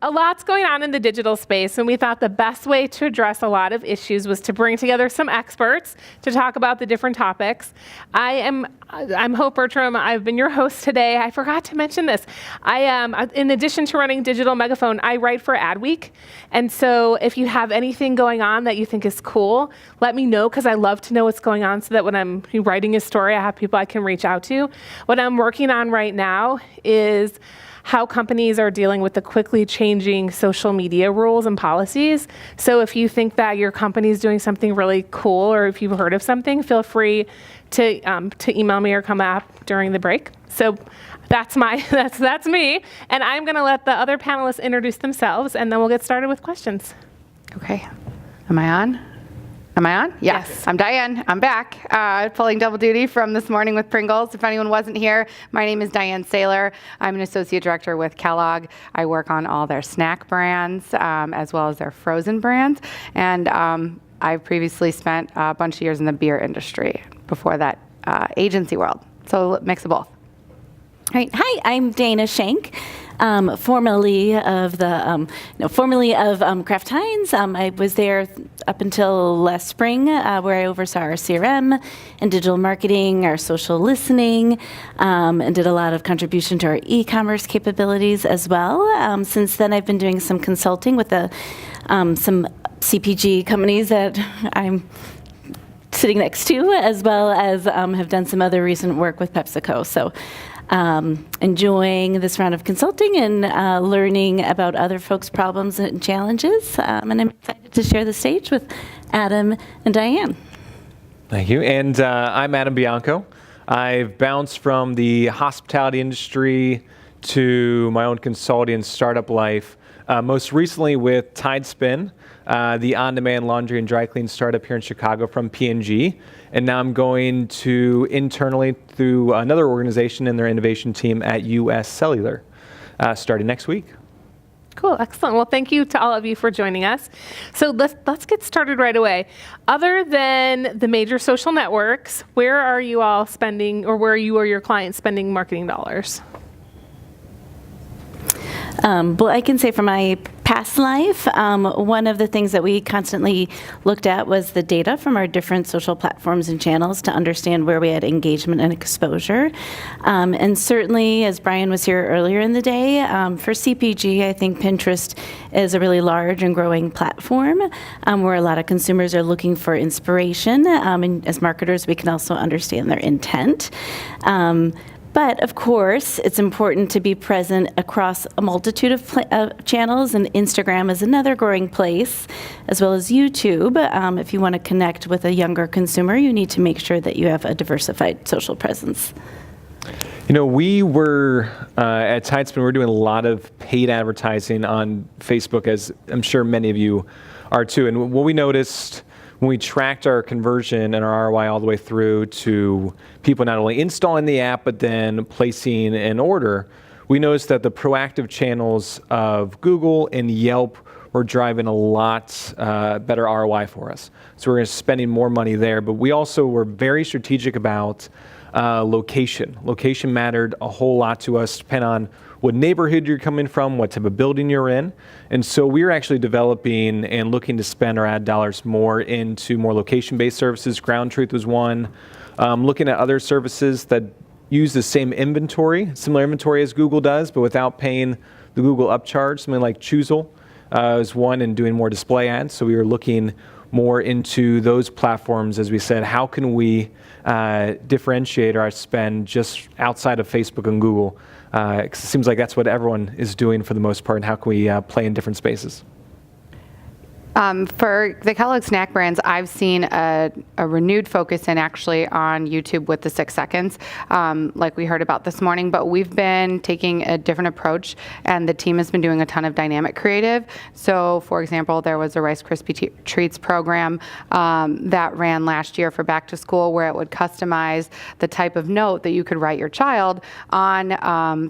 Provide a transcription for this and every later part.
a lot's going on in the digital space, and we thought the best way to address a lot of issues was to bring together some experts to talk about the different topics. I'm Hope Bertram. I've been your host today. I forgot to mention this. In addition to running Digital Megaphone, I write for Adweek. And so if you have anything going on that you think is cool, let me know, because I love to know what's going on so that when I'm writing a story, I have people I can reach out to. What I'm working on right now is how companies are dealing with the quickly changing social media rules and policies. So if you think that your company is doing something really cool, or if you've heard of something, feel free to email me or come up during the break. So that's me. And I'm going to let the other panelists introduce themselves, and then we'll get started with questions. Okay. Am I on? Yes. I'm Diane. I'm back, pulling double duty from this morning with Pringles. If anyone wasn't here, my name is Diane Sayler. I'm an associate director with Kellogg. I work on all their snack brands, as well as their frozen brands. And I've previously spent a bunch of years in the beer industry. Before that, agency world. So mix of both. All right. Hi, I'm Dana Shank. Formerly of Kraft Heinz. I was there up until last spring, where I oversaw our CRM and digital marketing, our social listening, and did a lot of contribution to our e-commerce capabilities as well. Since then, I've been doing some consulting with some CPG companies that I'm sitting next to, as well as have done some other recent work with PepsiCo. So enjoying this round of consulting and learning about other folks' problems and challenges. And I'm excited to share the stage with Adam and Diane. Thank you. And I'm Adam Bianco. I've bounced from the hospitality industry to my own consulting and startup life, most recently with Tidespin, the on-demand laundry and dry clean startup here in Chicago from P&G. And now I'm going to internally through another organization in their innovation team at US Cellular, starting next week. Cool, excellent. Well, thank you to all of you for joining us. So let's get started right away. Other than the major social networks, where are you all spending, or where are you or your clients spending marketing dollars? Well, I can say from my past life, one of the things that we constantly looked at was the data from our different social platforms and channels to understand where we had engagement and exposure. And certainly, as Brian was here earlier in the day, for CPG, I think Pinterest is a really large and growing platform where a lot of consumers are looking for inspiration. And as marketers, we can also understand their intent. But of course, it's important to be present across a multitude of channels, and Instagram is another growing place, as well as YouTube. If you want to connect with a younger consumer, you need to make sure that you have a diversified social presence. You know, we were, at Tidespin, we're doing a lot of paid advertising on Facebook, as I'm sure many of you are too. And what we noticed when we tracked our conversion and our ROI all the way through to people not only installing the app, but then placing an order, we noticed that the proactive channels of Google and Yelp were driving a lot better ROI for us. So we're spending more money there, but we also were very strategic about location. Location mattered a whole lot to us, depending on what neighborhood you're coming from, what type of building you're in. And so we're actually developing and looking to spend our ad dollars more into more location-based services. Ground Truth was one. Looking at other services that use the same inventory, similar inventory as Google does, but without paying the Google upcharge. Something like Choosel is one, and doing more display ads. So we were looking more into those platforms, as we said, how can we differentiate our spend just outside of Facebook and Google? 'Cause it seems like that's what everyone is doing for the most part, and how can we play in different spaces? For the Kellogg snack brands, I've seen a renewed focus in actually on YouTube with the 6 seconds, like we heard about this morning, but we've been taking a different approach, and the team has been doing a ton of dynamic creative. So for example, there was a Rice Krispie Treats program that ran last year for back to school, where it would customize the type of note that you could write your child on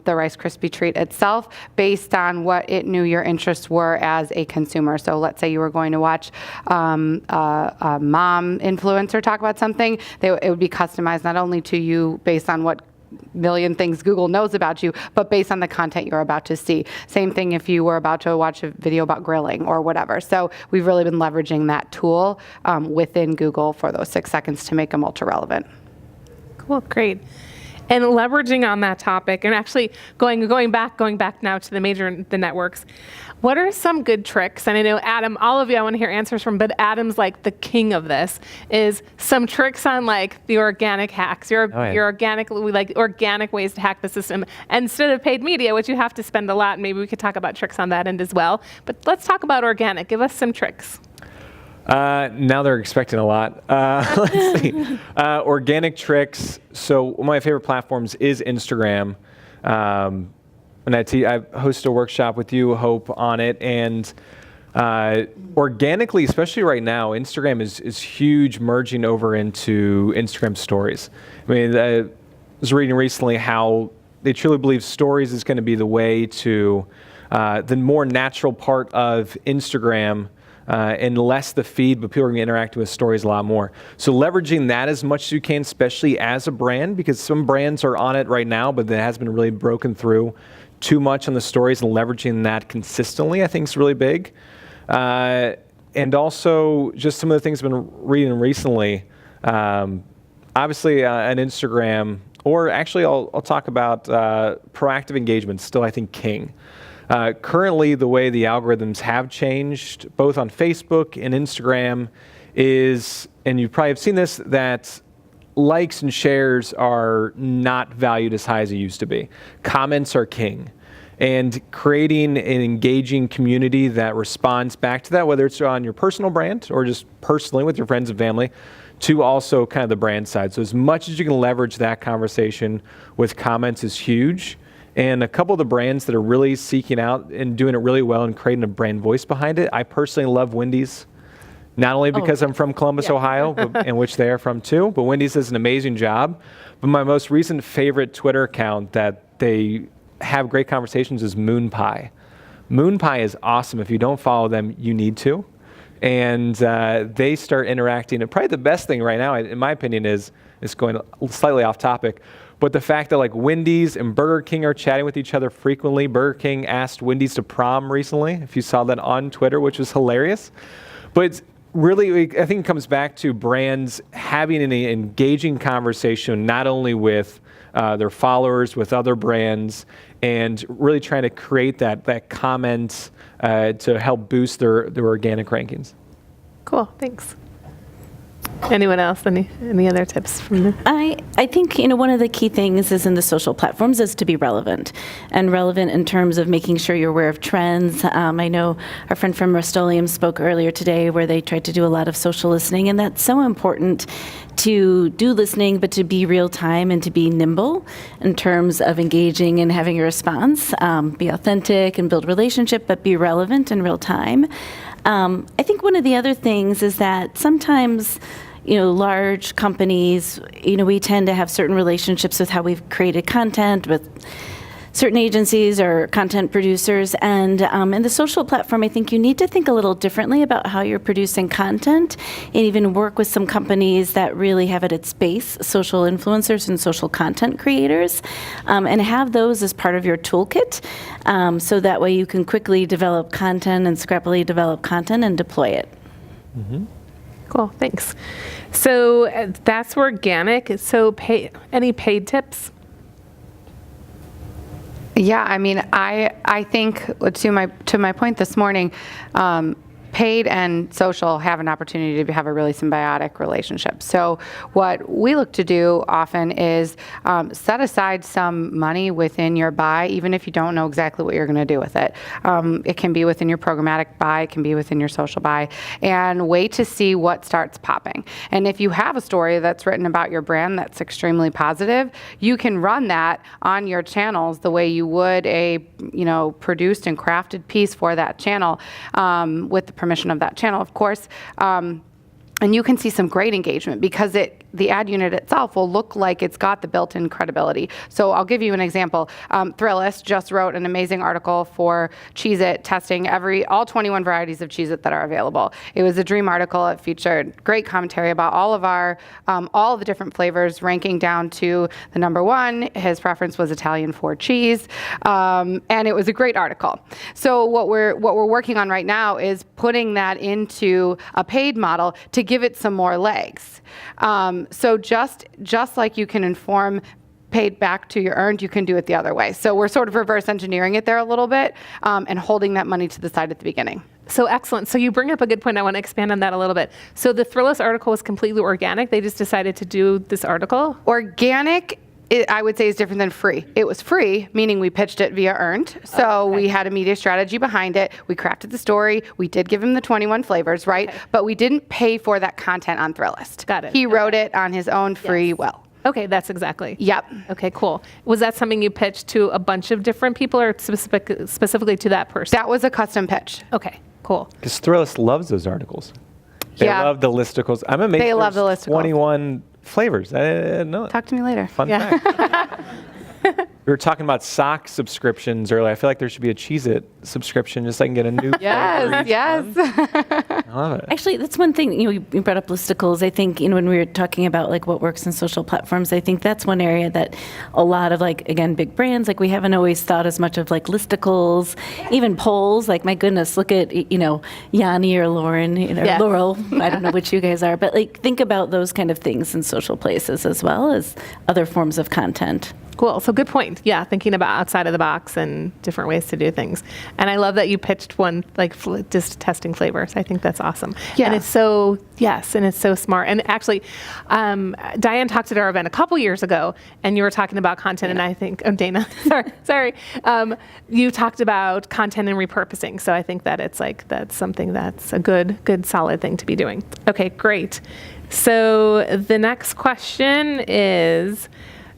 the Rice Krispie treat itself based on what it knew your interests were as a consumer. So let's say you were going to watch a mom influencer talk about something, it would be customized not only to you based on what million things Google knows about you, but based on the content you're about to see. Same thing if you were about to watch a video about grilling or whatever. So we've really been leveraging that tool within Google for those 6 seconds to make them ultra relevant. Cool, great. And leveraging on that topic, and actually going back now to the networks, what are some good tricks? And I know Adam, all of you I want to hear answers from, but Adam's like the king of this, is some tricks on like the organic hacks, your organic ways to hack the system instead of paid media, which you have to spend a lot. Maybe we could talk about tricks on that end as well. But let's talk about organic. Give us some tricks. Now they're expecting a lot. Let's see. Organic tricks. So one of my favorite platforms is Instagram. And I host a workshop with you, Hope, on it. And organically, especially right now, Instagram is huge, merging over into Instagram stories. I mean, I was reading recently how they truly believe stories is going to be the way to the more natural part of Instagram, and less the feed, but people are going to interact with stories a lot more. So leveraging that as much as you can, especially as a brand, because some brands are on it right now, but that has been really broken through too much on the stories, and leveraging that consistently, I think, is really big. And also just some of the things I've been reading recently, obviously on Instagram, or actually I'll talk about proactive engagement, still I think king. Currently, the way the algorithms have changed, both on Facebook and Instagram, is, and you probably have seen this, that likes and shares are not valued as high as it used to be. Comments are king. And creating an engaging community that responds back to that, whether it's on your personal brand or just personally with your friends and family, to also kind of the brand side. So as much as you can leverage that conversation with comments is huge. And a couple of the brands that are really seeking out and doing it really well and creating a brand voice behind it, I personally love Wendy's. Not only because I'm from Columbus, Ohio, in which they are from too, but Wendy's does an amazing job. But my most recent favorite Twitter account that they have great conversations is Moon Pie. Moon Pie is awesome. If you don't follow them, you need to. And they start interacting. And probably the best thing right now, in my opinion, is going slightly off topic, but the fact that like Wendy's and Burger King are chatting with each other frequently. Burger King asked Wendy's to prom recently, if you saw that on Twitter, which was hilarious. But it's really, I think it comes back to brands having an engaging conversation, not only with their followers, with other brands, and really trying to create that comment to help boost their organic rankings. Cool, thanks. Anyone else? Any other tips from them? I think, one of the key things is in the social platforms is to be relevant, and relevant in terms of making sure you're aware of trends. I know our friend from Rust-Oleum spoke earlier today where they tried to do a lot of social listening, and that's so important to do listening, but to be real time and to be nimble in terms of engaging and having a response. Be authentic and build relationship, but be relevant in real time. I think one of the other things is that sometimes, large companies, we tend to have certain relationships with how we've created content with certain agencies or content producers. And in the social platform, I think you need to think a little differently about how you're producing content, and even work with some companies that really have at its base social influencers and social content creators, and have those as part of your toolkit. So that way you can quickly develop content and scrappily develop content and deploy it. Mm-hmm. Cool, thanks. So that's organic. So any paid tips? Yeah, I mean, I think to my point this morning, paid and social have an opportunity to have a really symbiotic relationship. So what we look to do often is set aside some money within your buy, even if you don't know exactly what you're going to do with it. It can be within your programmatic buy, it can be within your social buy, and wait to see what starts popping. And if you have a story that's written about your brand that's extremely positive, you can run that on your channels the way you would a produced and crafted piece for that channel, with the permission of that channel, of course. And you can see some great engagement because it the ad unit itself will look like it's got the built-in credibility. So I'll give you an example. Thrillist just wrote an amazing article for Cheez-It testing all 21 varieties of Cheez-It that are available. It was a dream article. It featured great commentary about all the different flavors, ranking down to the number one. His preference was Italian 4 cheese, and it was a great article. So what we're working on right now is putting that into a paid model to give it some more legs. So just like you can inform paid back to your earned, you can do it the other way. So we're sort of reverse engineering it there a little bit and holding that money to the side at the beginning. So excellent. So you bring up a good point. I want to expand on that a little bit. So the Thrillist article was completely organic. They just decided to do this article? Organic, I would say, is different than free. It was free, meaning we pitched it via earned. So we had a media strategy behind it. We crafted the story. We did give him the 21 flavors, right? Okay. But we didn't pay for that content on Thrillist. Got it. He wrote it on his own free will. Okay, that's exactly. Yep. Okay, cool. Was that something you pitched to a bunch of different people or specifically to that person? That was a custom pitch. Okay, cool. Because Thrillist loves those articles. They love the listicles. I'm amazed. They love the listicles. 21 flavors. I didn't know. Talk to me later. Fun fact. We were talking about sock subscriptions earlier. I feel like there should be a Cheez-It subscription just so I can get a new Yes. I love it. Actually, that's one thing, you brought up listicles. I think, when we were talking about like what works in social platforms, I think that's one area that a lot of again, big brands, we haven't always thought as much of listicles, even polls. My goodness, look at, Yanni or Lauren, Laurel, I don't know which you guys are, but think about those kind of things in social places as well as other forms of content. Cool. So good point. Yeah, thinking about outside of the box and different ways to do things. And I love that you pitched one just testing flavors. I think that's awesome. Yeah. And it's so smart. And actually, Diane talked at our event a couple years ago, and you were talking about content. And I think, Dana, sorry. You talked about content and repurposing. So I think that that's something that's a good solid thing to be doing. Okay, great. So the next question is.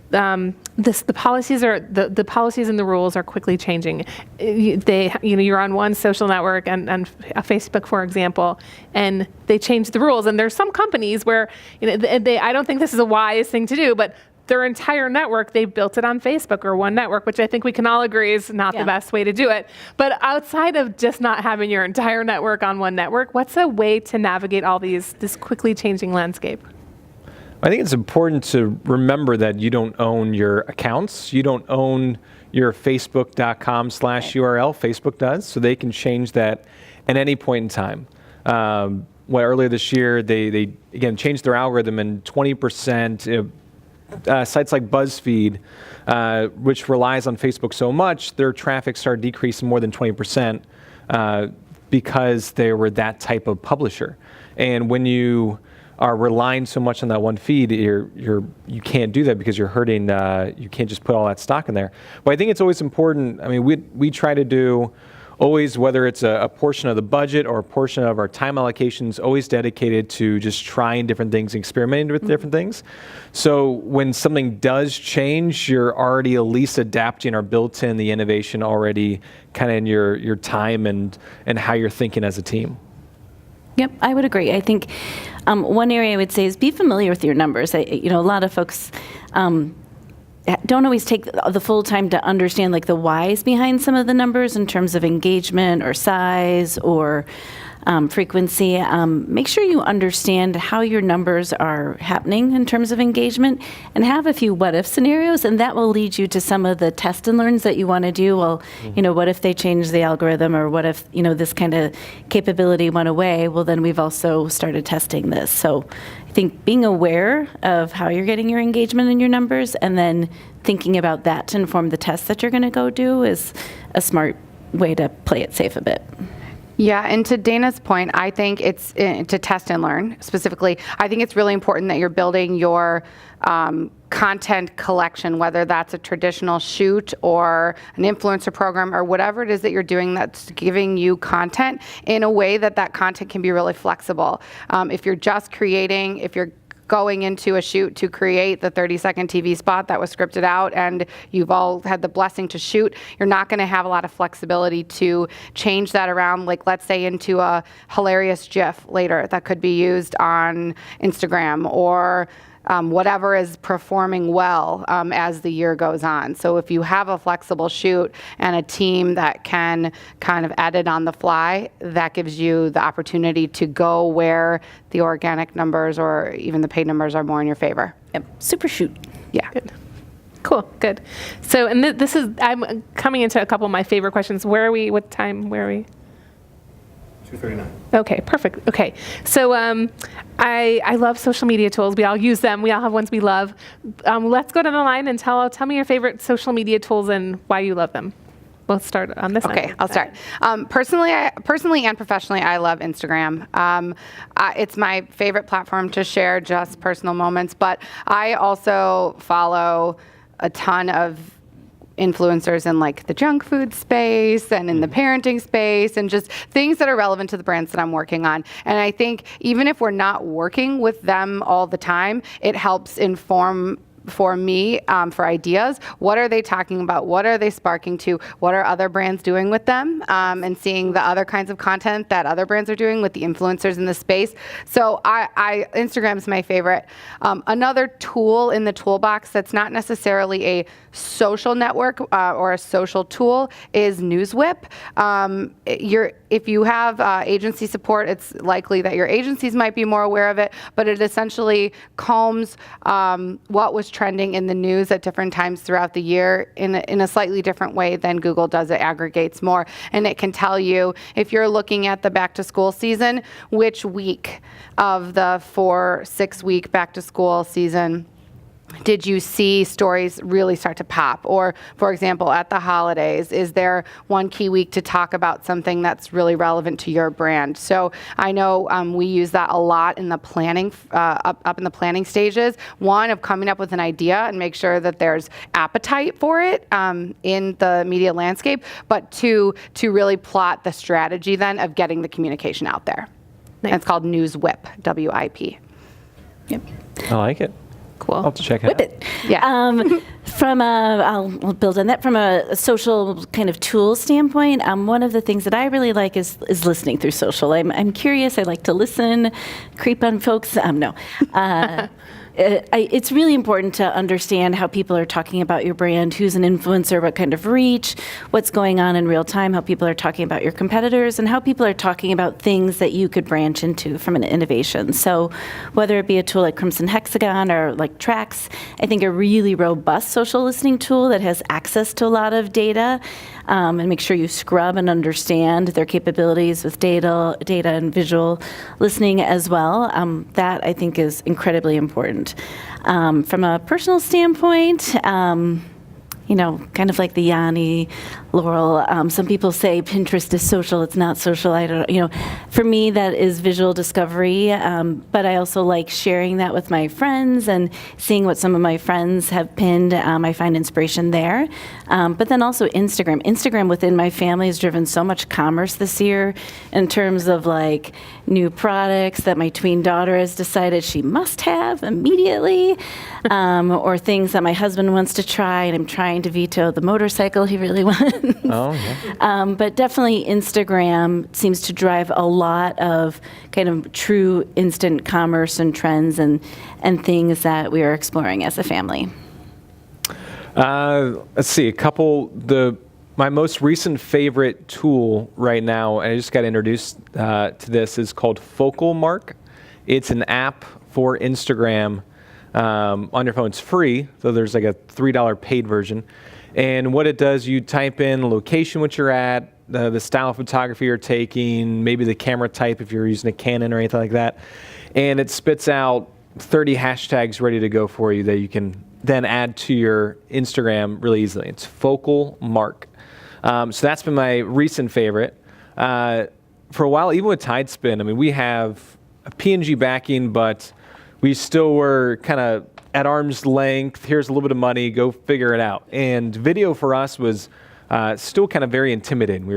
The policies and the rules are quickly changing. You're on one social network and Facebook, for example, and they change the rules. And there's some companies where I don't think this is a wise thing to do, but their entire network, they built it on Facebook or one network, which I think we can all agree is not the best way to do it. But outside of just not having your entire network on one network, what's a way to navigate all this quickly changing landscape? I think it's important to remember that you don't own your accounts. You don't own your facebook.com/URL. Facebook does, so they can change that at any point in time. Earlier this year, they again changed their algorithm, and 20%, sites like BuzzFeed, which relies on Facebook so much, their traffic started decreasing more than 20% because they were that type of publisher. And when you are relying so much on that one feed, you can't do that because you're hurting. You can't just put all that stock in there. But I think it's always important. I mean, we try to do always, whether it's a portion of the budget or a portion of our time allocations, always dedicated to just trying different things, experimenting with different things. So when something does change, you're already at least adapting or built in the innovation already, kind of in your time and how you're thinking as a team. Yep, I would agree. I think one area I would say is be familiar with your numbers. A lot of folks don't always take the full time to understand the whys behind some of the numbers in terms of engagement or size or frequency. Make sure you understand how your numbers are happening in terms of engagement and have a few what-if scenarios, and that will lead you to some of the test and learns that you want to do. Well, what if they change the algorithm, or what if, this kind of capability went away? Well, then we've also started testing this. So I think being aware of how you're getting your engagement and your numbers, and then thinking about that to inform the tests that you're going to go do is a smart way to play it safe a bit. Yeah, and to Dana's point, I think it's to test and learn specifically. I think it's really important that you're building your content collection, whether that's a traditional shoot or an influencer program or whatever it is that you're doing that's giving you content in a way that content can be really flexible. If you're going into a shoot to create the 30-second TV spot that was scripted out and you've all had the blessing to shoot, you're not going to have a lot of flexibility to change that around, let's say into a hilarious GIF later that could be used on Instagram or whatever is performing well as the year goes on. So if you have a flexible shoot and a team that can kind of edit on the fly, that gives you the opportunity to go where the organic numbers or even the paid numbers are more in your favor. Yep. Super shoot. Yeah. Good. Cool, good. So, and this is, I'm coming into a couple of my favorite questions. Where are we, what time, where are we? 2:39. Okay, perfect. Okay, so I love social media tools. We all use them. We all have ones we love. Let's go down the line and tell me your favorite social media tools and why you love them. We'll start on this Okay, end. I'll start. Personally and professionally, I love Instagram. It's my favorite platform to share just personal moments, but I also follow a ton of influencers in like the junk food space and in the parenting space and just things that are relevant to the brands that I'm working on. And I think even if we're not working with them all the time, it helps inform for me for ideas. What are they talking about? What are they sparking to? What are other brands doing with them? And seeing the other kinds of content that other brands are doing with the influencers in the space. So Instagram is my favorite. Another tool in the toolbox that's not necessarily a social network or a social tool is NewsWhip. If you have agency support, it's likely that your agencies might be more aware of it, but it essentially combs what was trending in the news at different times throughout the year in a slightly different way than Google does. It aggregates more, and it can tell you, if you're looking at the back-to-school season, which week of the 4-6 week back-to-school season did you see stories really start to pop? Or, for example, at the holidays, is there one key week to talk about something that's really relevant to your brand? So I know we use that a lot in the planning, up in the planning stages. One, of coming up with an idea and make sure that there's appetite for it in the media landscape, but two, to really plot the strategy then of getting the communication out there. Nice. And it's called NewsWhip, WIP. Yep. I like it. Cool. I'll have to check it Whip out. it. Yeah. I'll build on that from a social kind of tool standpoint. One of the things that I really like is listening through social. I'm curious. I like to listen, creep on folks. No. It's really important to understand how people are talking about your brand, who's an influencer, what kind of reach, what's going on in real time, how people are talking about your competitors, and how people are talking about things that you could branch into from an innovation. So whether it be a tool like Crimson Hexagon or like Trax, I think a really robust social listening tool that has access to a lot of data, and make sure you scrub and understand their capabilities with data and visual listening as well. That I think is incredibly important. From a personal standpoint, kind of like the Yanni, Laurel, some people say Pinterest is social, it's not social. I don't, for me, that is visual discovery, but I also like sharing that with my friends and seeing what some of my friends have pinned. I find inspiration there. But then also Instagram. Instagram within my family has driven so much commerce this year in terms of like new products that my tween daughter has decided she must have immediately, or things that my husband wants to try, and I'm trying to veto the motorcycle he really wants. Oh, yeah. But definitely Instagram seems to drive a lot of kind of true instant commerce and trends and things that we are exploring as a family. Let's see, my most recent favorite tool right now, and I just got introduced to this, is called Focal Mark. It's an app for Instagram on your phone. It's free, so there's like a $3 paid version. And what it does, you type in location which you're at, the style of photography you're taking, maybe the camera type if you're using a Canon or anything like that, and it spits out 30 hashtags ready to go for you that you can then add to your Instagram really easily. It's Focal Mark. So that's been my recent favorite. For a while, even with Tidespin, we have a PNG backing, but we still were kind of at arm's length. Here's a little bit of money, go figure it out. And video for us was still kind of very intimidating. We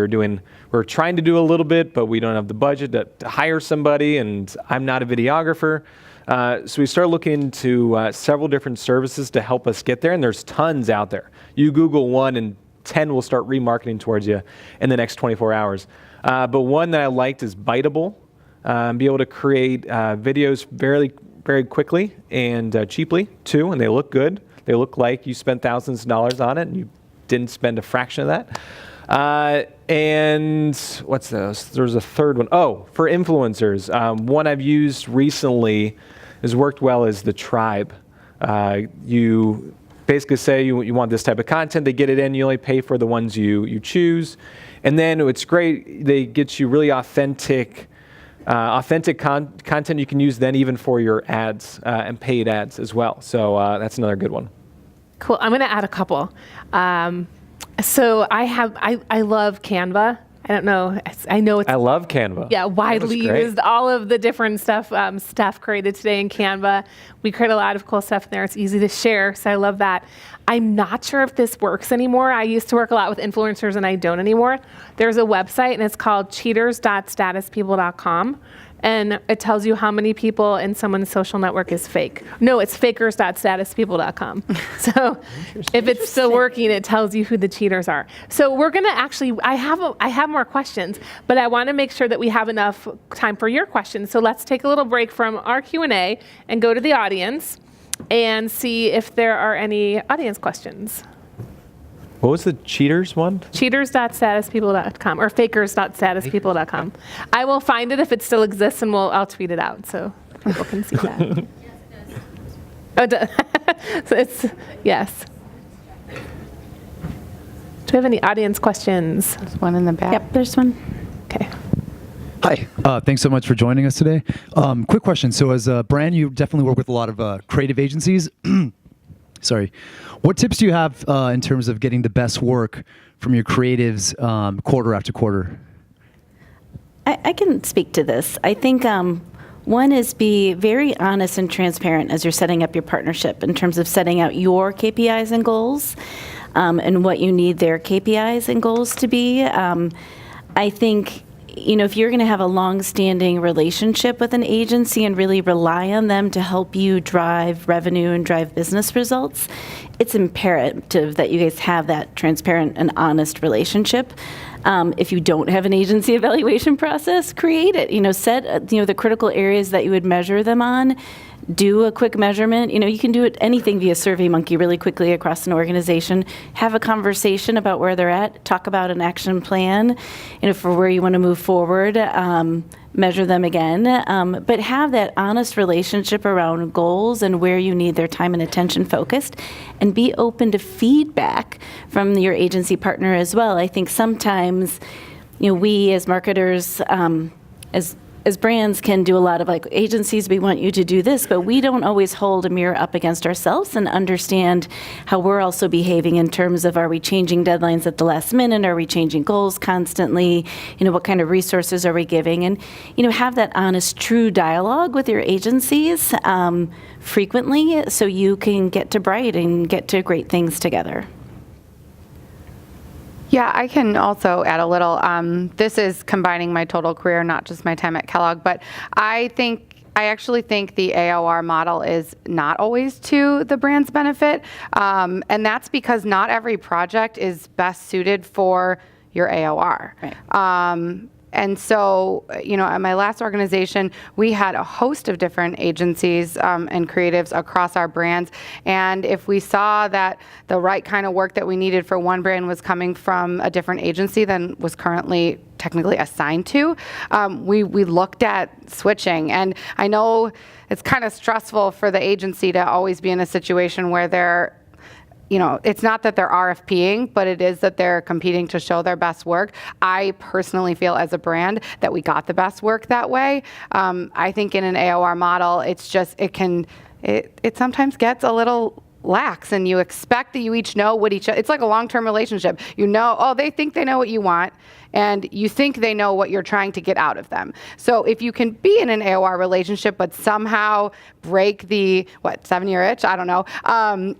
were trying to do a little bit, but we don't have the budget to hire somebody, and I'm not a videographer. So we started looking into several different services to help us get there, and there's tons out there. You Google one, and 10 will start remarketing towards you in the next 24 hours. But one that I liked is Biteable. Be able to create videos very quickly and cheaply too, and they look good. They look like you spent thousands of dollars on it and you didn't spend a fraction of that. And what's those? There's a third one. Oh, for influencers. One I've used recently has worked well is the Tribe. You basically say you want this type of content, they get it in, you only pay for the ones you choose. And then it's great, they get you really authentic content you can use then even for your ads and paid ads as well. So that's another good one. Cool. I'm going to add a couple. So I love Canva. I don't know. I know it's. I love Canva. Yeah, widely used. All of the different stuff created today in Canva. We create a lot of cool stuff in there. It's easy to share, so I love that. I'm not sure if this works anymore. I used to work a lot with influencers, and I don't anymore. There's a website, and it's called cheaters.statuspeople.com. And it tells you how many people in someone's social network is fake. No, it's fakers.statuspeople.com. So if it's still working, it tells you who the cheaters are. So we're going to actually, I have more questions, but I want to make sure that we have enough time for your questions. So let's take a little break from our Q&A and go to the audience and see if there are any audience questions. What was the cheaters one? Cheaters.statuspeople.com or fakers.statuspeople.com. I will find it if it still exists, and I'll tweet it out so people can see that. Oh, it does. So it's, yes. Do we have any audience questions? There's one in the back. Yep, there's one. Okay. Hi. Thanks so much for joining us today. Quick question. So as a brand, you definitely work with a lot of creative agencies. Sorry. What tips do you have in terms of getting the best work from your creatives quarter after quarter? I can speak to this. I think one is be very honest and transparent as you're setting up your partnership in terms of setting out your KPIs and goals and what you need their KPIs and goals to be. I think, if you're going to have a long-standing relationship with an agency and really rely on them to help you drive revenue and drive business results, it's imperative that you guys have that transparent and honest relationship. If you don't have an agency evaluation process, create it. Set the critical areas that you would measure them on. Do a quick measurement. You can do anything via SurveyMonkey really quickly across an organization. Have a conversation about where they're at. Talk about an action plan, for where you want to move forward. Measure them again, but have that honest relationship around goals and where you need their time and attention focused, and be open to feedback from your agency partner as well. I think sometimes, we as marketers, as brands can do a lot of agencies, we want you to do this, but we don't always hold a mirror up against ourselves and understand how we're also behaving in terms of, are we changing deadlines at the last minute? Are we changing goals constantly? What kind of resources are we giving? And, have that honest, true dialogue with your agencies frequently so you can get to bright and get to great things together. Yeah, I can also add a little. This is combining my total career, not just my time at Kellogg, but I actually think the AOR model is not always to the brand's benefit, and that's because not every project is best suited for your AOR. Right. And so, at my last organization, we had a host of different agencies and creatives across our brands. And if we saw that the right kind of work that we needed for one brand was coming from a different agency than was currently technically assigned to, we looked at switching. And I know it's kind of stressful for the agency to always be in a situation where they're it's not that they're RFPing, but it is that they're competing to show their best work. I personally feel as a brand that we got the best work that way. I think in an AOR model, it's just, it sometimes gets a little lax, and you expect that you each know what it's like a long-term relationship. They think they know what you want, and you think they know what you're trying to get out of them. So if you can be in an AOR relationship, but somehow break the, 7-year itch? I don't know. I'm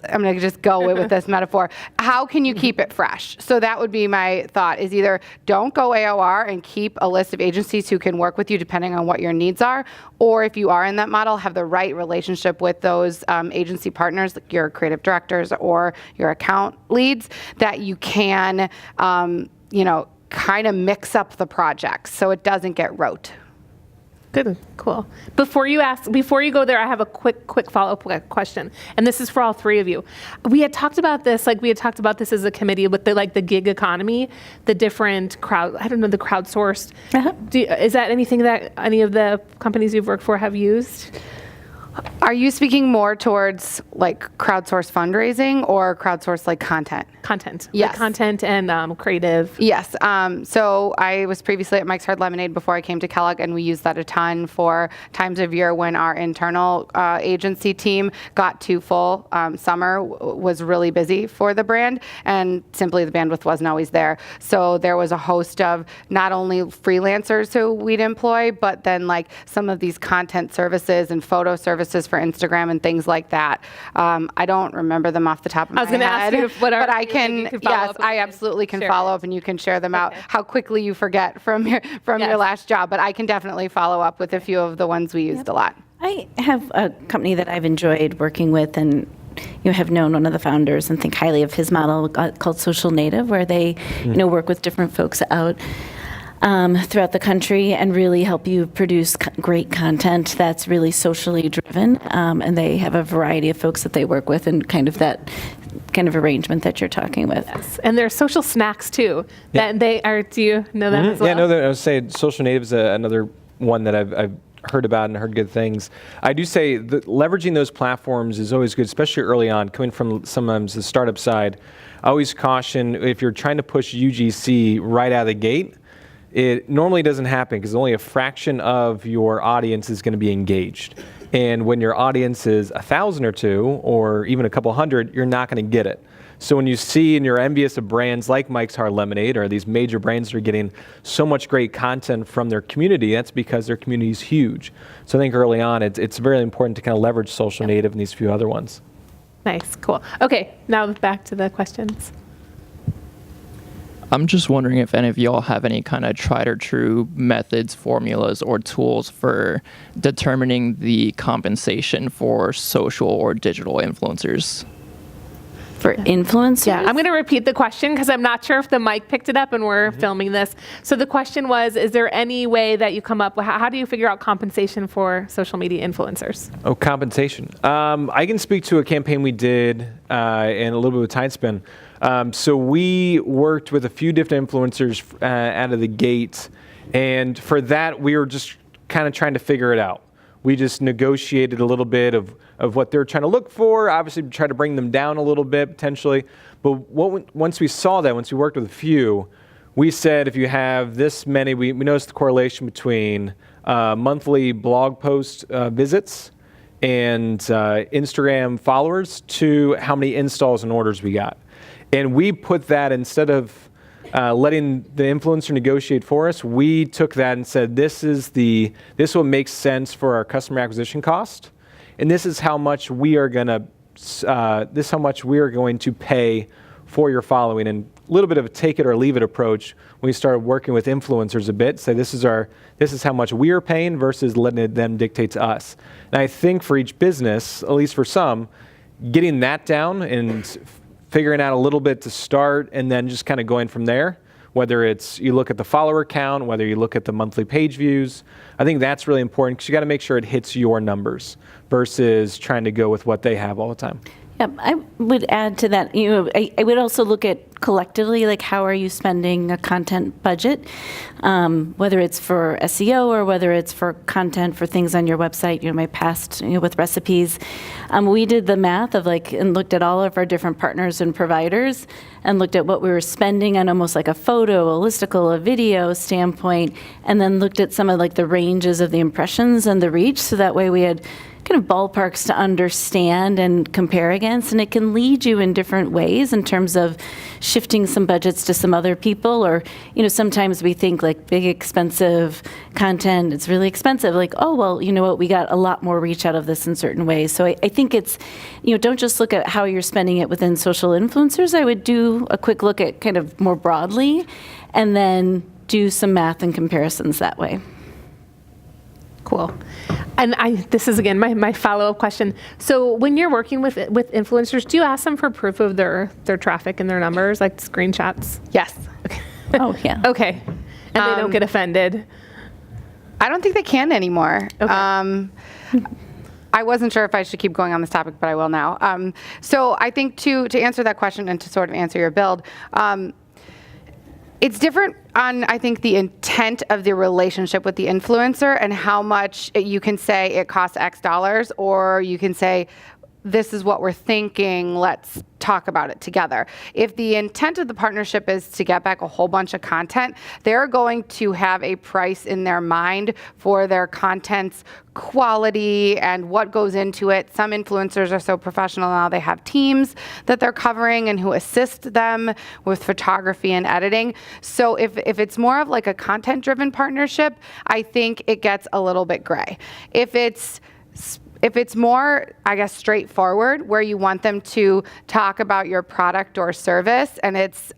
going to just go with this metaphor. How can you keep it fresh? So that would be my thought, is either don't go AOR and keep a list of agencies who can work with you depending on what your needs are, or if you are in that model, have the right relationship with those agency partners, like your creative directors or your account leads, that you can, kind of mix up the projects so it doesn't get rote. Good, cool. Before you go there, I have a quick follow-up question, and this is for all three of you. We had talked about this as a committee with the gig economy, the different the crowdsourced. Uh-huh. Is that anything that any of the companies you've worked for have used? Are you speaking more towards like crowdsourced fundraising or crowdsourced like content? Content. Yes. Like content and creative. Yes. So I was previously at Mike's Hard Lemonade before I came to Kellogg, and we used that a ton for times of year when our internal agency team got too full. Summer was really busy for the brand, and simply the bandwidth wasn't always there. So there was a host of not only freelancers who we'd employ, but then like some of these content services and photo services for Instagram and things like that. I don't remember them off the top of my head. I was going to ask you what are. But I can. Yes, I absolutely can follow up, and you can share them out. How quickly you forget from your last job, but I can definitely follow up with a few of the ones we used a lot. I have a company that I've enjoyed working with, and have known one of the founders and think highly of his model called Social Native, where they work with different folks out throughout the country and really help you produce great content that's really socially driven. And they have a variety of folks that they work with, and kind of that kind of arrangement that you're talking with. Yes. And there's social snacks too. That they are. Do you know them as well? Yeah, I know that. I would say Social Native is another one that I've heard about and heard good things. I do say that leveraging those platforms is always good, especially early on, coming from sometimes the startup side. I always caution if you're trying to push UGC right out of the gate, it normally doesn't happen because only a fraction of your audience is going to be engaged. And when your audience is 1,000 or 2, or even a couple hundred, you're not going to get it. So when you see and you're envious of brands like Mike's Hard Lemonade or these major brands that are getting so much great content from their community, that's because their community is huge. So I think early on, it's very important to kind of leverage Social Native and these few other ones. Nice, cool. Okay, now back to the questions. I'm just wondering if any of y'all have any kind of tried or true methods, formulas, or tools for determining the compensation for social or digital influencers. For influencers? Yeah, I'm going to repeat the question because I'm not sure if the mic picked it up and we're filming this. So the question was, is there any way that you come up with, how do you figure out compensation for social media influencers? Oh, compensation. I can speak to a campaign we did and a little bit with Tidespin. So we worked with a few different influencers out of the gate, and for that we were just kind of trying to figure it out. We just negotiated a little bit of what they're trying to look for, obviously try to bring them down a little bit potentially, but once we saw that, once we worked with a few, we said if you have this many, we noticed the correlation between monthly blog post visits and Instagram followers to how many installs and orders we got. And we put that, instead of letting the influencer negotiate for us, we took that and said, this is what makes sense for our customer acquisition cost, and this is how much we are going to pay for your following. And a little bit of a take it or leave it approach when we started working with influencers a bit, say this is how much we are paying versus letting them dictate to us. And I think for each business, at least for some, getting that down and figuring out a little bit to start and then just kind of going from there, whether it's you look at the follower count, whether you look at the monthly page views, I think that's really important because you got to make sure it hits your numbers versus trying to go with what they have all the time. Yeah, I would add to that, I would also look at collectively, like how are you spending a content budget, whether it's for SEO or whether it's for content for things on your website, my past, with recipes. We did the math of and looked at all of our different partners and providers and looked at what we were spending on almost like a photo, a listicle, a video standpoint, and then looked at some of the ranges of the impressions and the reach, so that way we had kind of ballparks to understand and compare against, and it can lead you in different ways in terms of shifting some budgets to some other people, or sometimes we think big expensive content, it's really expensive, oh well, you know what, we got a lot more reach out of this in certain ways. So I think it's, don't just look at how you're spending it within social influencers. I would do a quick look at kind of more broadly and then do some math and comparisons that way. Cool. And this is, again, my follow-up question. So when you're working with influencers, do you ask them for proof of their traffic and their numbers, like screenshots? Yes. Oh, yeah. Okay. And they don't get offended? I don't think they can anymore. Okay. I wasn't sure if I should keep going on this topic, but I will now. So I think to answer that question and to sort of answer your build, it's different on, I think, the intent of the relationship with the influencer and how much you can say it costs X dollars, or you can say, this is what we're thinking, let's talk about it together. If the intent of the partnership is to get back a whole bunch of content, they're going to have a price in their mind for their content's quality and what goes into it. Some influencers are so professional now, they have teams that they're covering and who assist them with photography and editing. So if it's more of like a content-driven partnership, I think it gets a little bit gray. If it's more, I guess, straightforward, where you want them to talk about your product or service, and it's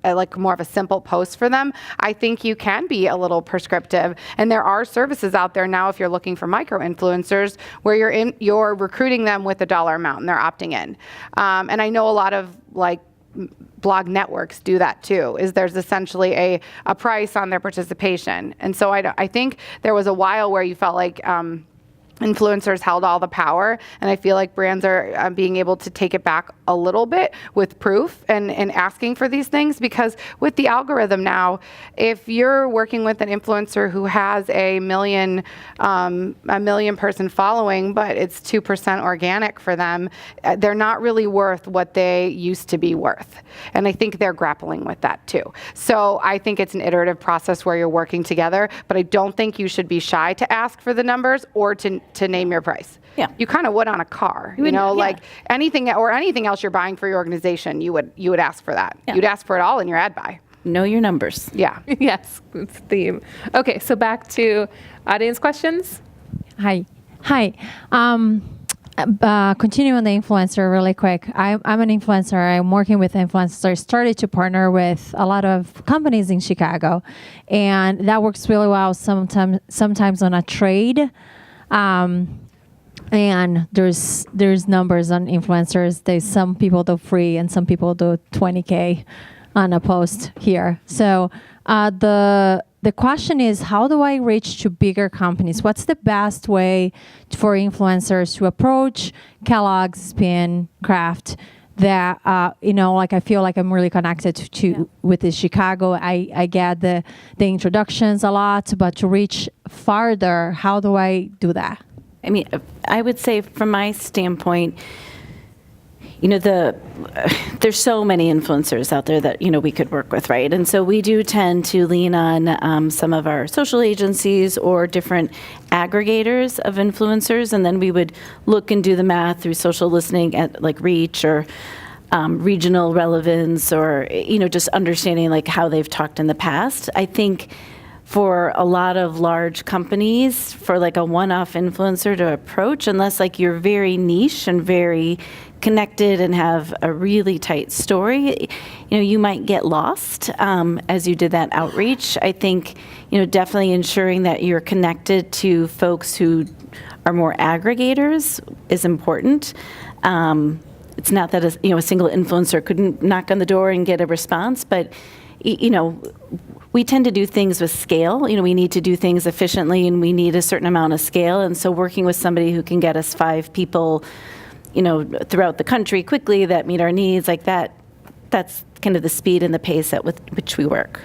like more of a simple post for them, I think you can be a little prescriptive. And there are services out there now, if you're looking for micro-influencers, where you're recruiting them with a dollar amount, and they're opting in. And I know a lot of blog networks do that too, is there's essentially a price on their participation. And so I think there was a while where you felt like influencers held all the power, and I feel like brands are being able to take it back a little bit with proof and asking for these things, because with the algorithm now, if you're working with an influencer who has a million person following, but it's 2% organic for them, they're not really worth what they used to be worth. And I think they're grappling with that too. So I think it's an iterative process where you're working together, but I don't think you should be shy to ask for the numbers or to name your price. Yeah. You kind of would on a car, yeah. like anything else you're buying for your organization, you would ask for that. Yeah. You'd ask for it all in your ad buy. Know your numbers. Yeah. Yes, it's the theme. Okay, so back to audience questions. Hi. Continuing on the influencer really quick. I'm an influencer. I'm working with influencers. Started to partner with a lot of companies in Chicago, and that works really well. Sometimes on a trade, and there's numbers on influencers. There's some people do free, and some people do 20K on a post here. So the question is, how do I reach to bigger companies? What's the best way for influencers to approach Kellogg's, Spin, Kraft? That I feel like I'm really connected to with the Chicago. I get the introductions a lot, but to reach farther, how do I do that? I mean, I would say from my standpoint, there's so many influencers out there that, we could work with, right? And so we do tend to lean on some of our social agencies or different aggregators of influencers, and then we would look and do the math through social listening at like reach or regional relevance, or, just understanding like how they've talked in the past. I think for a lot of large companies, for like a one-off influencer to approach, unless like you're very niche and very connected and have a really tight story, you might get lost as you did that outreach. I think, definitely ensuring that you're connected to folks who are more aggregators is important. It's not that a single influencer couldn't knock on the door and get a response, but we tend to do things with scale. We need to do things efficiently, and we need a certain amount of scale. And so working with somebody who can get us 5 people, throughout the country quickly that meet our needs, like that's kind of the speed and the pace at which we work.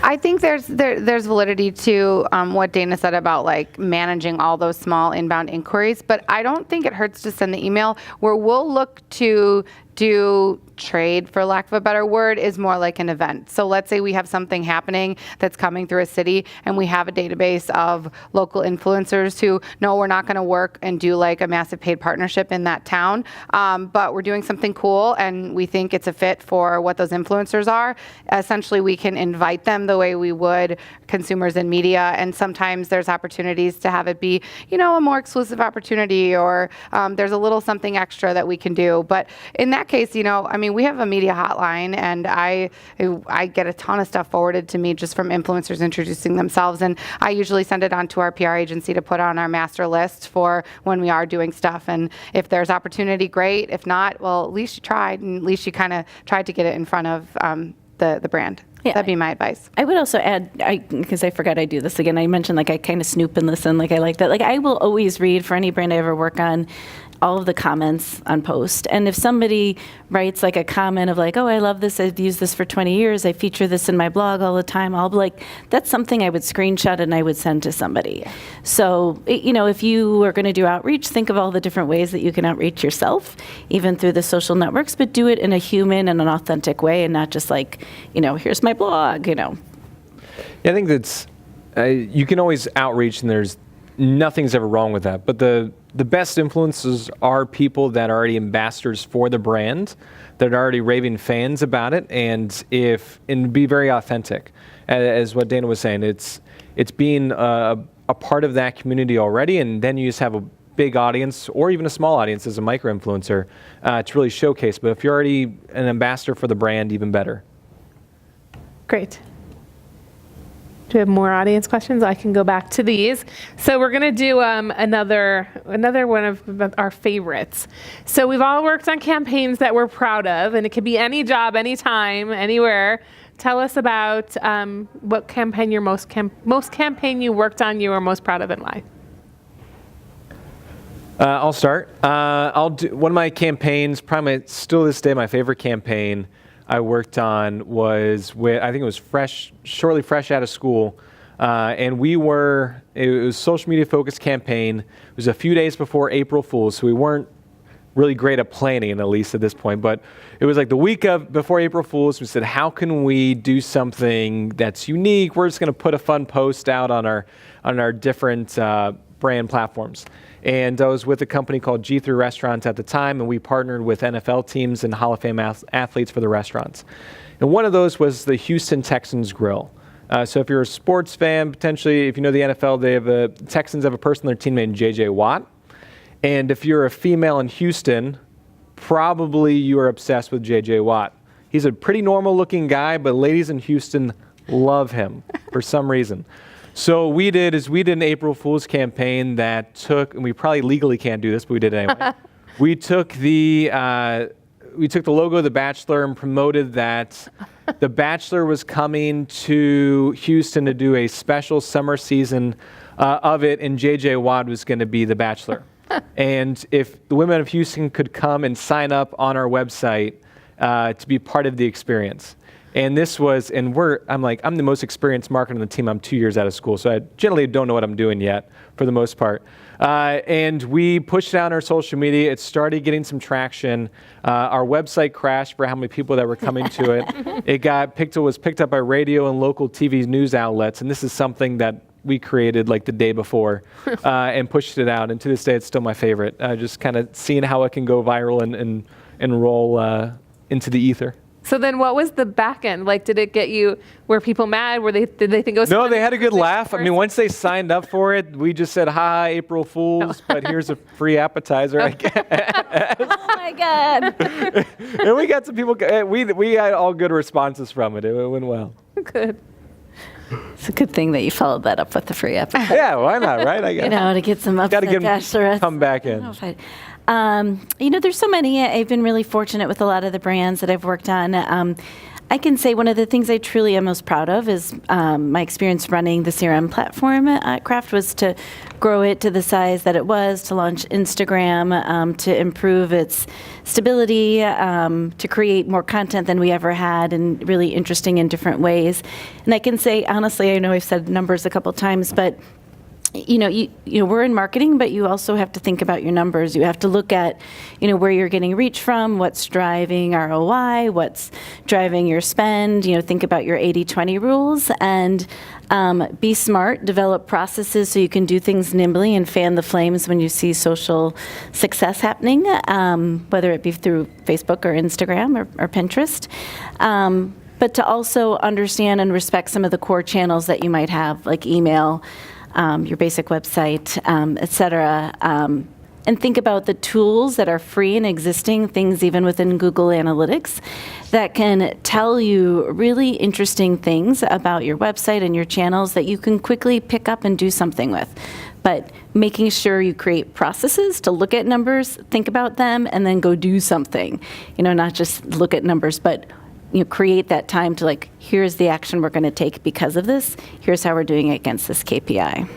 I think there's validity to what Dana said about like managing all those small inbound inquiries, but I don't think it hurts to send the email where we'll look to do trade, for lack of a better word, is more like an event. So let's say we have something happening that's coming through a city, and we have a database of local influencers who know we're not going to work and do like a massive paid partnership in that town, but we're doing something cool and we think it's a fit for what those influencers are. Essentially, we can invite them the way we would consumers in media, and sometimes there's opportunities to have it be, a more exclusive opportunity, or there's a little something extra that we can do. But in that case, we have a media hotline, and I get a ton of stuff forwarded to me just from influencers introducing themselves, and I usually send it on to our PR agency to put on our master list for when we are doing stuff. And if there's opportunity, great. If not, well, at least you tried, and at least you kind of tried to get it in front of the brand. Yeah. That'd be my advice. I would also add, because I forgot I do this again, I mentioned like I kind of snoop and listen, like I like that. Like I will always read for any brand I ever work on, all of the comments on post. And if somebody writes like a comment of like, oh, I love this, I've used this for 20 years, I feature this in my blog all the time, I'll be like, that's something I would screenshot and I would send to somebody. So, if you are going to do outreach, think of all the different ways that you can outreach yourself, even through the social networks, but do it in a human and an authentic way and not just like, here's my blog, Yeah, I think that's, you can always outreach, and there's nothing's ever wrong with that. But the best influencers are people that are already ambassadors for the brand, that are already raving fans about it, and be very authentic. As what Dana was saying, it's being a part of that community already, and then you just have a big audience or even a small audience as a micro-influencer to really showcase. But if you're already an ambassador for the brand, even better. Great. Do we have more audience questions? I can go back to these. So we're going to do another one of our favorites. So we've all worked on campaigns that we're proud of, and it could be any job, anytime, anywhere. Tell us about what campaign most campaign you worked on you are most proud of, and why. I'll start. I'll do one of my campaigns, probably still this day, my favorite campaign I worked on was I think it was shortly fresh out of school. And it was a social media focused campaign. It was a few days before April Fool's, so we weren't really great at planning, at least at this point. But it was like the week before April Fool's. We said, how can we do something that's unique? We're just going to put a fun post out on our different brand platforms. And I was with a company called G3 Restaurants at the time, and we partnered with NFL teams and Hall of Fame athletes for the restaurants. And one of those was the Houston Texans Grill. So if you're a sports fan, potentially, if you know the NFL, Texans have a person on their team named J.J. Watt. And if you're a female in Houston, probably you are obsessed with J.J. Watt. He's a pretty normal-looking guy, but ladies in Houston love him for some reason. So we did an April Fool's campaign that took, and we probably legally can't do this, but we did it anyway. We took the logo of The Bachelor and promoted that The Bachelor was coming to Houston to do a special summer season of it, and J.J. Watt was going to be The Bachelor. And if the women of Houston could come and sign up on our website to be part of the experience. And I'm the most experienced marketer on the team. I'm 2 years out of school, so I generally don't know what I'm doing yet, for the most part. And we pushed it out on our social media. It started getting some traction. Our website crashed for how many people that were coming to it. It was picked up by radio and local TV news outlets, and this is something that we created like the day before and pushed it out. And to this day, it's still my favorite. Just kind of seeing how it can go viral and roll into the ether. So then what was the back end? Like, did it get you, were people mad? Did they think it was No, fun? they had a good laugh. I mean, once they signed up for it, we just said, ha, April Fools, but here's a free appetizer, I guess. Oh my God. And we got some people, we had all good responses from it. It went well. Good. It's a good thing that you followed that up with the free episode. Yeah, why not, right? I guess. To get some upset Got to get bachelorettes. come back in. There's so many. I've been really fortunate with a lot of the brands that I've worked on. I can say one of the things I truly am most proud of is my experience running the CRM platform at Kraft was to grow it to the size that it was, to launch Instagram, to improve its stability, to create more content than we ever had in really interesting and different ways. And I can say, honestly, I know I've said numbers a couple times, but we're in marketing, but you also have to think about your numbers. You have to look at, where you're getting reach from, what's driving ROI, what's driving your spend, think about your 80-20 rules, and be smart, develop processes so you can do things nimbly and fan the flames when you see social success happening, whether it be through Facebook or Instagram or Pinterest. But to also understand and respect some of the core channels that you might have, like email, your basic website, et cetera, and think about the tools that are free and existing, things even within Google Analytics, that can tell you really interesting things about your website and your channels that you can quickly pick up and do something with. But making sure you create processes to look at numbers, think about them, and then go do something. Not just look at numbers, but create that time to like, here's the action we're going to take because of this. Here's how we're doing it against this KPI.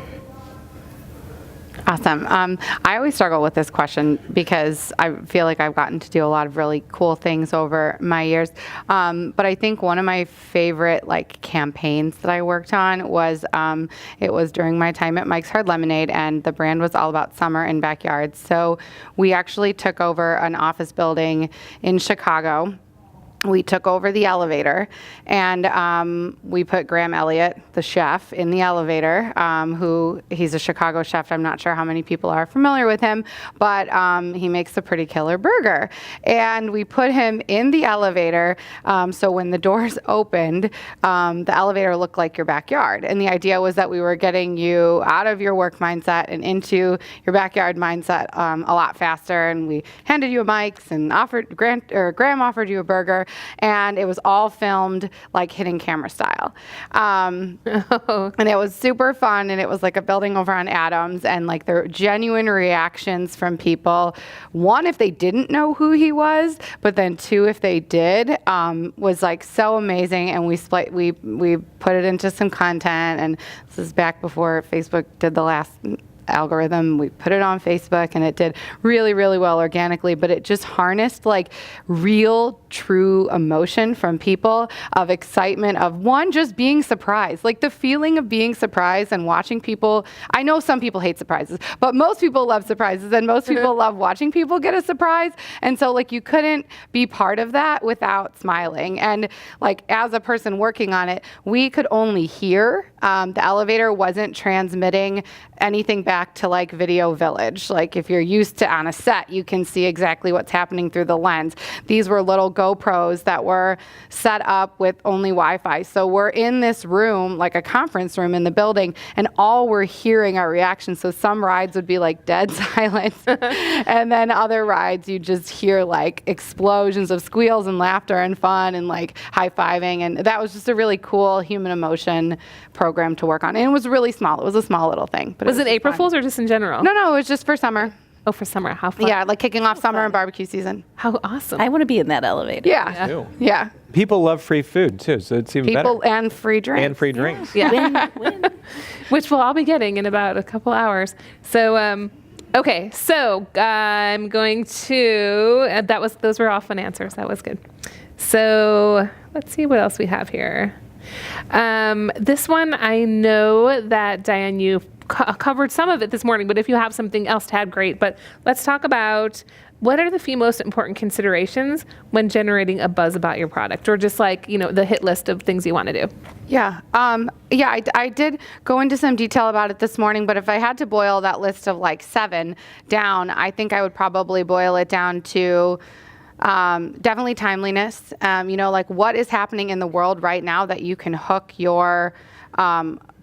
Awesome. I always struggle with this question because I feel like I've gotten to do a lot of really cool things over my years. But I think one of my favorite like campaigns that I worked on was it was during my time at Mike's Hard Lemonade, and the brand was all about summer and backyards. So we actually took over an office building in Chicago. We took over the elevator, and we put Graham Elliott, the chef, in the elevator, who he's a Chicago chef. I'm not sure how many people are familiar with him, but he makes a pretty killer burger. And we put him in the elevator, so when the doors opened, the elevator looked like your backyard. And the idea was that we were getting you out of your work mindset and into your backyard mindset a lot faster. And we handed you a mics and Graham offered you a burger. And it was all filmed like hidden camera style. And it was super fun, and it was like a building over on Adams, and like the genuine reactions from people. One, if they didn't know who he was, but then two, if they did, was like so amazing. And we put it into some content, and this is back before Facebook did the last algorithm. We put it on Facebook, and it did really, really well organically, but it just harnessed like real, true emotion from people of excitement of one, just being surprised, like the feeling of being surprised and watching people. I know some people hate surprises, but most people love surprises, and most people love watching people get a surprise. And so like you couldn't be part of that without smiling. And like as a person working on it, we could only hear. The elevator wasn't transmitting anything back to like Video Village. Like if you're used to on a set, you can see exactly what's happening through the lens. These were little GoPros that were set up with only Wi-Fi. So we're in this room, like a conference room in the building, and all we're hearing are reactions. So some rides would be like dead silence. And then other rides, you just hear like explosions of squeals and laughter and fun and like high-fiving. And that was just a really cool human emotion program to work on. And it was really small. It was a small little thing. But Was it April fun. Fool's or just in general? No, it was just for summer. Oh, for summer. How fun. Yeah, like kicking off summer and barbecue season. How awesome. I want to be in that elevator. Yeah. Ew. Yeah. People love free food too, so it's even People better. and free drinks. And free drinks. Yeah. Win. Which we'll all be getting in about a couple hours. So, okay. So I'm going to, those were all fun answers. That was good. So let's see what else we have here. This one, I know that Diane, you covered some of it this morning, but if you have something else to add, great. But let's talk about what are the few most important considerations when generating a buzz about your product, or just like, the hit list of things you want to do. Yeah. I did go into some detail about it this morning, but if I had to boil that list of like 7 down, I think I would probably boil it down to definitely timeliness. Like what is happening in the world right now that you can hook your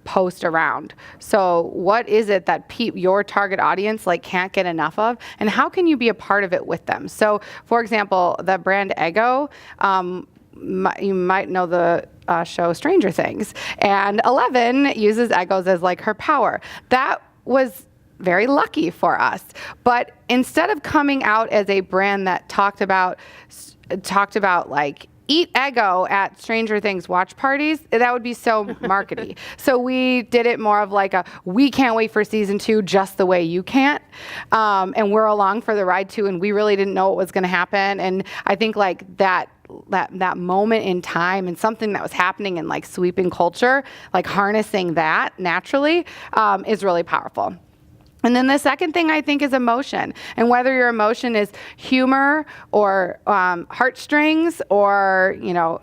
post around. So what is it that your target audience like can't get enough of, and how can you be a part of it with them? So for example, the brand Eggo, you might know the show Stranger Things, and 11 uses Eggos as like her power. That was very lucky for us. But instead of coming out as a brand that talked about like eat Eggo at Stranger Things watch parties, that would be so markety. So we did it more of like we can't wait for season 2 just the way you can't. And we're along for the ride too, and we really didn't know what was going to happen. And I think like that moment in time and something that was happening in like sweeping culture, like harnessing that naturally is really powerful. And then the second thing I think is emotion. And whether your emotion is humor or heartstrings or,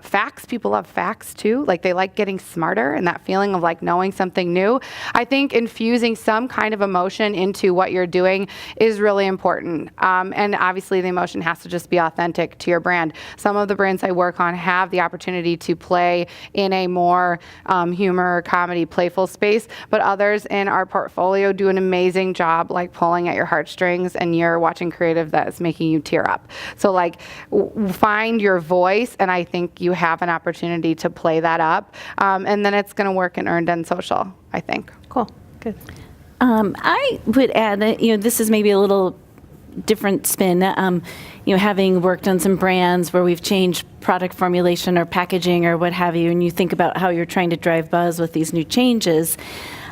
facts. People love facts too. Like they like getting smarter and that feeling of like knowing something new. I think infusing some kind of emotion into what you're doing is really important. And obviously the emotion has to just be authentic to your brand. Some of the brands I work on have the opportunity to play in a more humor, comedy, playful space, but others in our portfolio do an amazing job like pulling at your heartstrings, and you're watching creative that's making you tear up. So like find your voice, and I think you have an opportunity to play that up, and then it's going to work in earned and social, I think. Cool. Good. I would add that, this is maybe a little different spin. Having worked on some brands where we've changed product formulation or packaging or what have you, and you think about how you're trying to drive buzz with these new changes.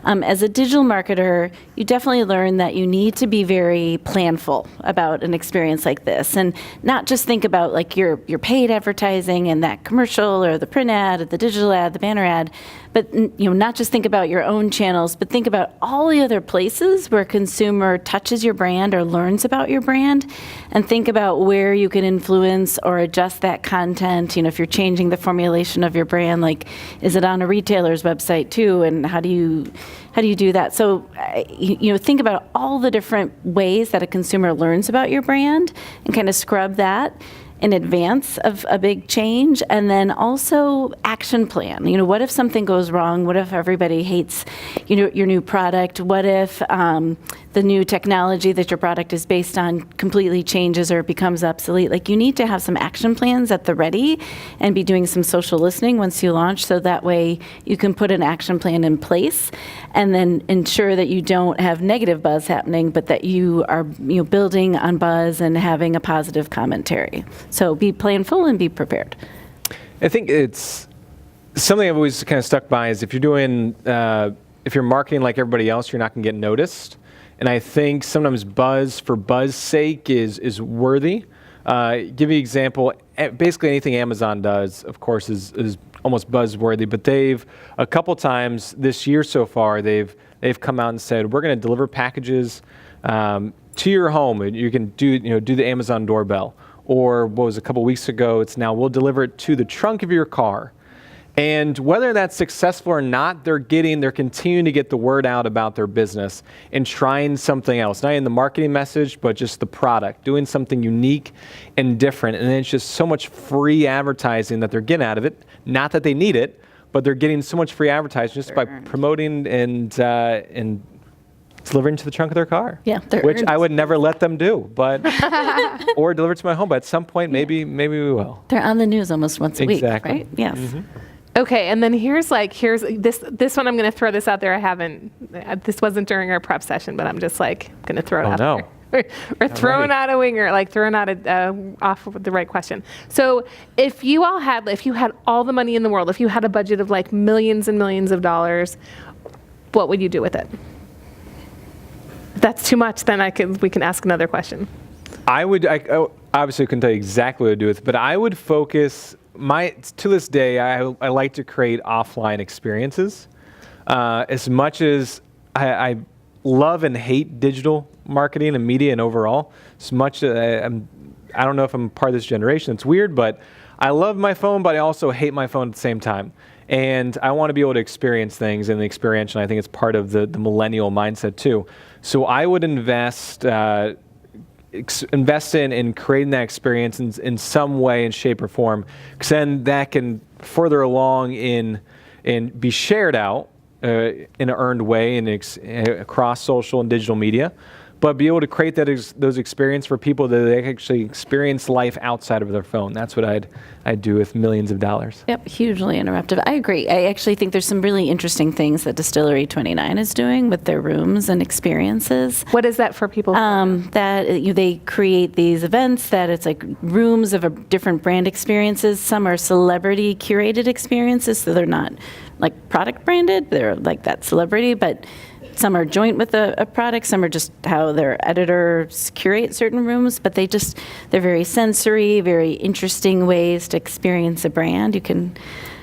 As a digital marketer, you definitely learn that you need to be very planful about an experience like this, and not just think about like your paid advertising and that commercial or the print ad, the digital ad, the banner ad, but not just think about your own channels, but think about all the other places where a consumer touches your brand or learns about your brand, and think about where you can influence or adjust that content. If you're changing the formulation of your brand, like is it on a retailer's website too, and how do you do that? So, think about all the different ways that a consumer learns about your brand and kind of scrub that in advance of a big change. And then also action plan. What if something goes wrong? What if everybody hates your new product? What if the new technology that your product is based on completely changes or becomes obsolete? Like, you need to have some action plans at the ready and be doing some social listening once you launch, so that way you can put an action plan in place and then ensure that you don't have negative buzz happening, but that you are building on buzz and having a positive commentary. So be planful and be prepared. I think it's something I've always kind of stuck by is if you're marketing like everybody else, you're not going to get noticed. And I think sometimes buzz for buzz's sake is worthy. Give you an example. Basically anything Amazon does, of course, is almost buzzworthy. But a couple times this year so far, they've come out and said, we're going to deliver packages to your home, and you can do the Amazon doorbell. Or what was a couple weeks ago, it's now we'll deliver it to the trunk of your car. And whether that's successful or not, they're continuing to get the word out about their business and trying something else, not in the marketing message, but just the product, doing something unique and different. And then it's just so much free advertising that they're getting out of it. Not that they need it, but they're getting so much free advertising just by promoting and delivering to the trunk of their car. Yeah, which I would never let them do, but or deliver to my home. But at some point, maybe we will. They're on the news almost once a week, right? Yes. Mm-hmm. Okay, and then here's this one. I'm going to throw this out there. This wasn't during our prep session, but I'm just going to throw it out there. We're throwing out a winger, throwing out off with the right question. So if you had all the money in the world, if you had a budget of millions and millions of dollars, what would you do with it? If that's too much, then we can ask another question. I obviously couldn't tell you exactly what to do with it, but I would focus to this day, I like to create offline experiences. As much as I love and hate digital marketing and media and overall, as much as I don't know if I'm part of this generation, it's weird, but I love my phone, but I also hate my phone at the same time. And I want to be able to experience things in the experiential. I think it's part of the millennial mindset too. So I would invest in creating that experience in some way, in shape or form, because then that can further along in be shared out in an earned way across social and digital media, but be able to create those experiences for people that they actually experience life outside of their phone. That's what I'd do with millions of dollars. Yep, hugely interruptive. I agree. I actually think there's some really interesting things that Distillery 29 is doing with their rooms and experiences. What is that for people? That they create these events that it's rooms of different brand experiences. Some are celebrity curated experiences, so they're not product branded. They're that celebrity, but some are joint with a product, some are just how their editors curate certain rooms, but they're very sensory, very interesting ways to experience a brand. You can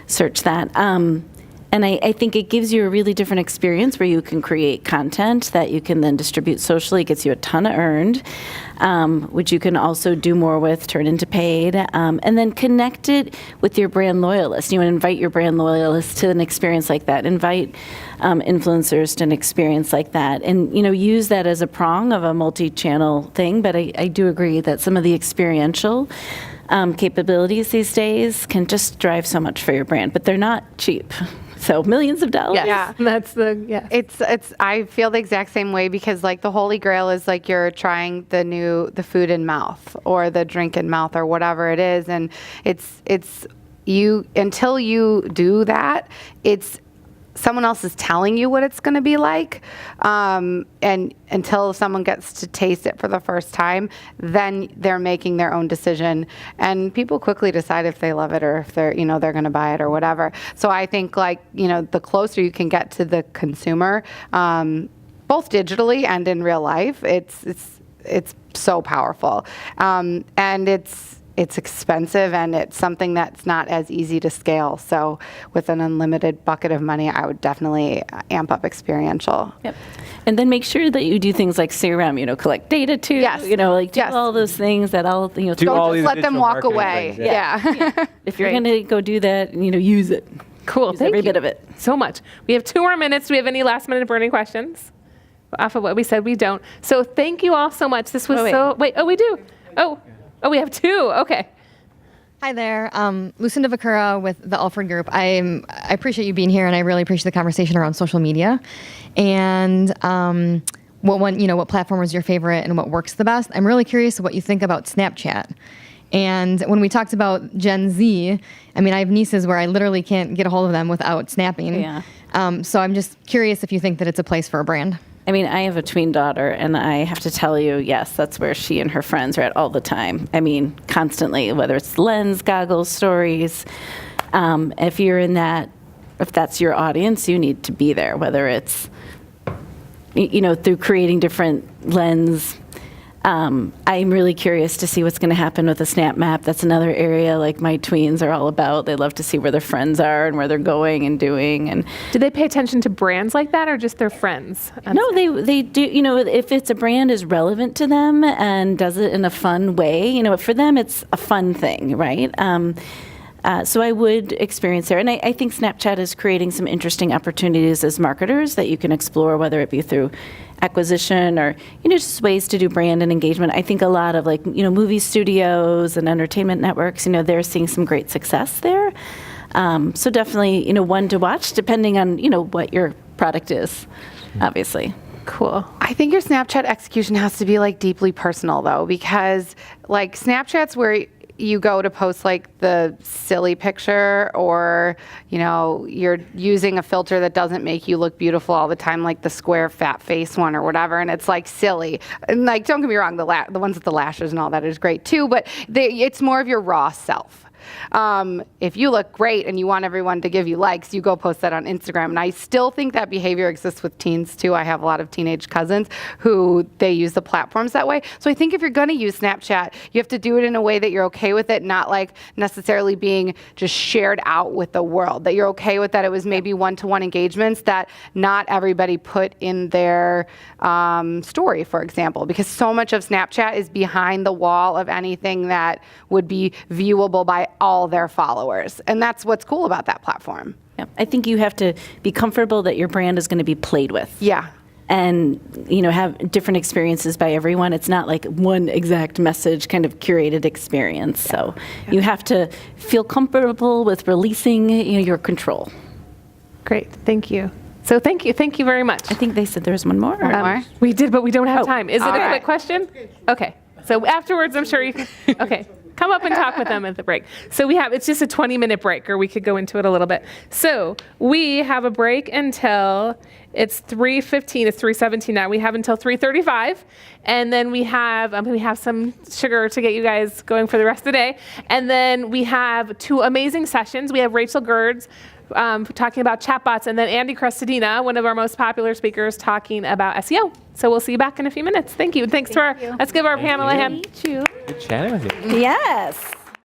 search that. And I think it gives you a really different experience where you can create content that you can then distribute socially. It gets you a ton of earned, which you can also do more with, turn into paid, and then connect it with your brand loyalists. You want to invite your brand loyalists to an experience like that. Invite influencers to an experience like that, and use that as a prong of a multi-channel thing. But I do agree that some of the experiential capabilities these days can just drive so much for your brand, but they're not cheap. So millions of dollars. Yes. Yeah, It's. I feel the exact same way, because the holy grail is you're trying the food in mouth or the drink in mouth or whatever it is, and it's you until you do that. It's someone else is telling you what it's going to be like, and until someone gets to taste it for the first time, then they're making their own decision, and people quickly decide if they love it or if they're going to buy it or whatever. So I think the closer you can get to the consumer, both digitally and in real life, it's so powerful, and it's expensive, and it's something that's not as easy to scale. So with an unlimited bucket of money, I would definitely amp up Experiential. Yep. And then make sure that you do things like CRM, collect data too. Yes. Do all those things that all, Do all Don't these just let them digital walk marketing away. things, Yeah. if you're going to go do that, use it. Cool. Use Thank every you bit of it. so much. We have 2 more minutes. Do we have any last minute burning questions? Off of what we said, we don't. So thank you all so much. This was we do. Oh, we have 2. Okay. Hi there, Lucinda Vakura with the Alfred Group. I appreciate you being here, and I really appreciate the conversation around social media, and what platform was your favorite and what works the best. I'm really curious what you think about Snapchat. And when we talked about Gen Z, I have nieces where I literally can't get a hold of them without snapping. Yeah. So I'm just curious if you think that it's a place for a brand. I have a tween daughter, and I have to tell you, yes, that's where she and her friends are at all the time. Constantly, whether it's Lens, goggles, stories. If that's your audience, you need to be there, whether it's, through creating different Lens. I'm really curious to see what's going to happen with the Snap Map. That's another area like my tweens are all about. They love to see where their friends are and where they're going and doing. And Do they pay attention to brands like that or just their friends? no, they do. If it's a brand is relevant to them and does it in a fun way, for them it's a fun thing, right? So I would experience there. And I think Snapchat is creating some interesting opportunities as marketers that you can explore, whether it be through acquisition or, just ways to do brand and engagement. I think a lot of movie studios and entertainment networks, they're seeing some great success there. So definitely, one to watch depending on, what your product is, obviously. Cool. I think your Snapchat execution has to be deeply personal though, because Snapchat's where you go to post the silly picture, or you're using a filter that doesn't make you look beautiful all the time, like the square fat face one or whatever, and it's silly. And don't get me wrong, the ones with the lashes and all that is great too, but it's more of your raw self. If you look great and you want everyone to give you likes, you go post that on Instagram. And I still think that behavior exists with teens too. I have a lot of teenage cousins who they use the platforms that way. So I think if you're going to use Snapchat, you have to do it in a way that you're okay with it, not necessarily being just shared out with the world, that you're okay with that it was maybe one-to-one engagements that not everybody put in their story, for example, because so much of Snapchat is behind the wall of anything that would be viewable by all their followers. And that's what's cool about that platform. Yeah. I think you have to be comfortable that your brand is going to be played with. Yeah. And, have different experiences by everyone. It's not one exact message kind of curated experience. So you have to feel comfortable with releasing, your control. Great. Thank you. So thank you very much. I think they said there was one more. More? We did, but we don't have time. Is it a all quick right. question? Okay. So afterwards, I'm sure you can. Okay. Come up and talk with them at the break. So it's just a 20-minute break, or we could go into it a little bit. So we have a break until it's 3:15. It's 3:17 now. We have until 3:35, and then we have some sugar to get you guys going for the rest of the day. And then we have 2 amazing sessions. We have Rachel Gerds talking about chatbots, and then Andy Crestodina, one of our most popular speakers, talking about SEO. So we'll see you back in a few minutes. Thank you. Let's give our panel a hand. Good chatting with you. Yes.